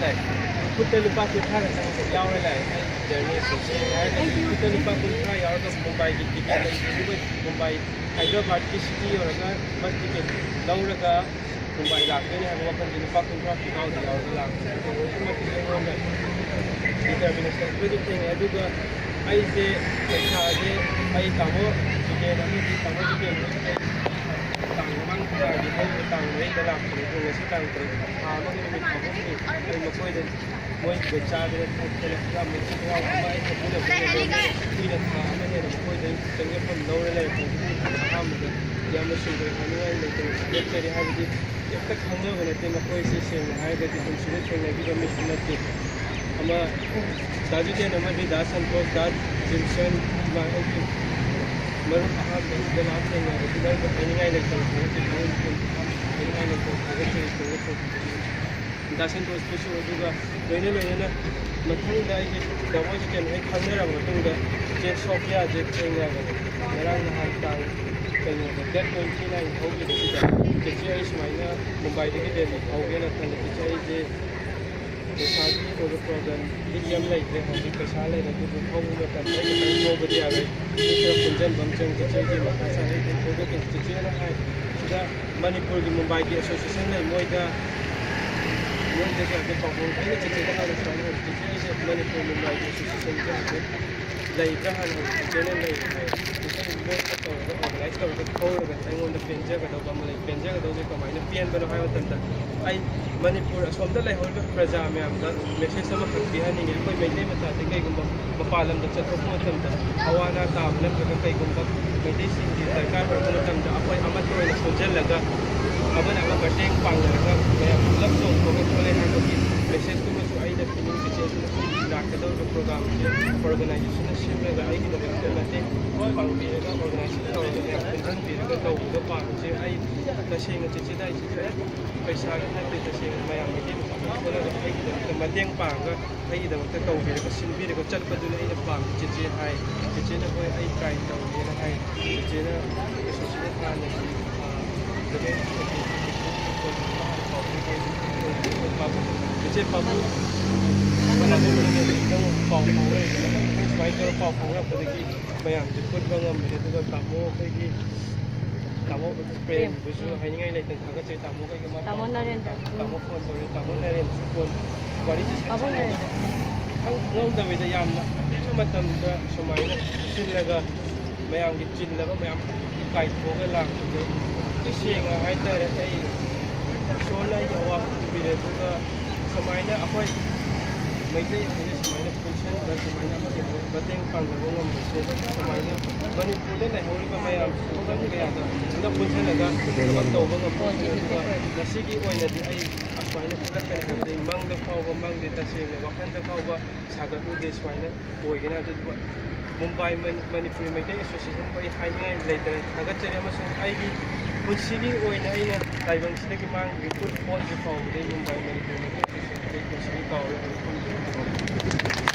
lại phút tên lúc ba phút hai là giao lại hay journey associate hay phút tên lúc ba phút hai और तो मुंबई की ticket Mumbai Hyderabad की city और अगर बस ticket लौरगा Mumbai लाते हैं हम वहाँ पर लोग बात करते हैं कि और लाते हैं तो वो इसमें किसी को ना determination predicting educa आई से पैसा जे आई तामो टिकट अभी भी तामो टिकटต่างบ้างแต่ที่เขาต่างไม่ตลาดเลยตรงนี้ต่างกันมันก็มีของที่เป็นมาคุยเดินมวยเกิดชาเดินเทเลกราฟมันที่ว่าไม่ให้ผู้เดินคุยเดินทางไม่ให้เราคุยเดินจังเงี้ยคนเราเลยผมทำเลยยังไม่สุดเลยทำยังไงเลยตรงนี้แค่ที่ให้ดียังแต่ครั้งนี้วันนี้มาคุยเสียงให้ก็ที่ผมสุดเลยในวิดีโอมีสุดเลยอามาดาจุเจนอามาดีดาสันโตดาจิมสันมาให้ที่मरुन आहार में इस्तेमाल नहीं है इधर तो कहीं नहीं लगता है कि कहीं नहीं लगता है कि दासन तो स्पेशल होगा लेने ना मथंग दा ये दवा जो क्या है खाने रहा मथंग दा जे सोफिया जे चेंगे अगर मेरा नहार तांग कहीं होगा डेट 29 होगी तो जे इस महीना मुंबई के दिल्ली होगे ना था जे जे शादी और प्रोग्राम दिल्ली में लाइट है कि पैसा ले रहे तो हम लोग करते हैं कि वो बढ़िया है तो पंजन बंचन के चाहिए मत सारे के फोटो के चाहिए ना है सीधा मणिपुर की मुंबई की एसोसिएशन ने मोइदा के प्रॉब्लम है कि चाहिए ना तो चाहिए मणिपुर मुंबई की एसोसिएशन के लाइट है चैनल लाइट है तो ऑर्गेनाइज करके खोल कर ताई उन पेंजर का तो मतलब पेंजर का तो जो कमाई ने पेन बनो है वो तंत्र आई मणिपुर असोम दा लेहोल प्रजा मैम दा मेसेज अमा खक्ति हनिंगे कोई मैदे मता ते कईगुंबा मपालम दा चथोक मतमदा अवाना ताब नत्रगा कईगुंबा मैदे सिंगी सरकार पर मतमदा अखोय अमत ओइना सोजलगा अमन अमा मटेंग पांगरगा मैम लब जों को खोले हाबगी मेसेज को मसु आइदा फिनिंग के चेस नाकदो प्रोग्राम से ऑर्गेनाइजेशन सेमरगा आइगी दबे मते पांगबिरगा ऑर्गेनाइजेशन तौरगा मैम बिरगा तौबो पांगसे आई तसेंग चेचेदा इसे पैसा के तसेंग मैम के बोलगा आइगी मतेंग पांगा आइगी दबे तौबिरगा सिंबिरगा चटपदुना आइना पांग चेचे हाय चेचेना होय आई ट्राई तौबेना हाय चेचेना सोशल थाने दबे चेचे Pabu mana dulu ni kita mauเลยไปเจอปอกของเราพอดีพยายามจะพูดว่าเราไม่ได้ตัวตามโม่ไปที่ตามโม่เป็นผู้ช่วยให้ยังไงเลยแต่ถ้าก็เจอตามโม่ก็ยังมาตามโม่นั่นเองตามโม่คนตัวตามโม่นั่นเองทุกคนวันนี้จะทำอะไรทั้งเราจะพยายามนะช่วยมาทำก็สมัยนั้นชินแล้วก็พยายามกินชินแล้วก็พยายามไก่โผล่กันหลังที่เชียงให้แต่ไอ้โซนอะไรอย่างว่าปีเดียวก็สมัยนั้นเอาไปไม่ได้สมัยนั้นเป็นเช่นแต่สมัยนั้นมันเป็นเต็งฟังแล้วก็มันเป็นสมัยนั้นมันพูดได้ในหัวนี้ก็พยายามพูดได้ที่อย่างนั้นแล้วเป็นเช่นแล้วก็มันโตมันก็พูดอยู่ก็แล้วสิ่งที่วันนี้ไอ้สมัยนั้นพูดได้เป็นคนเดียวมั่งเด็กเขาก็มั่งเด็กแต่เสียเลยว่าคนเด็กเขาก็สากัดพูดได้สมัยนั้นป่วยกันนะที่มุมไบมันนี่ไม่ได้สุดสิ่งไปหายง่ายเลยแต่ถ้าก็เจอมาส่งไอ้ที่คนสิ่งที่วันนี้นะแต่บางสิ่งที่มั่งอยู่พูดพอที่เขาได้มุมไบมันนี่ไม่ได้สิ่งที่คนสิ่งที่เก่าเลย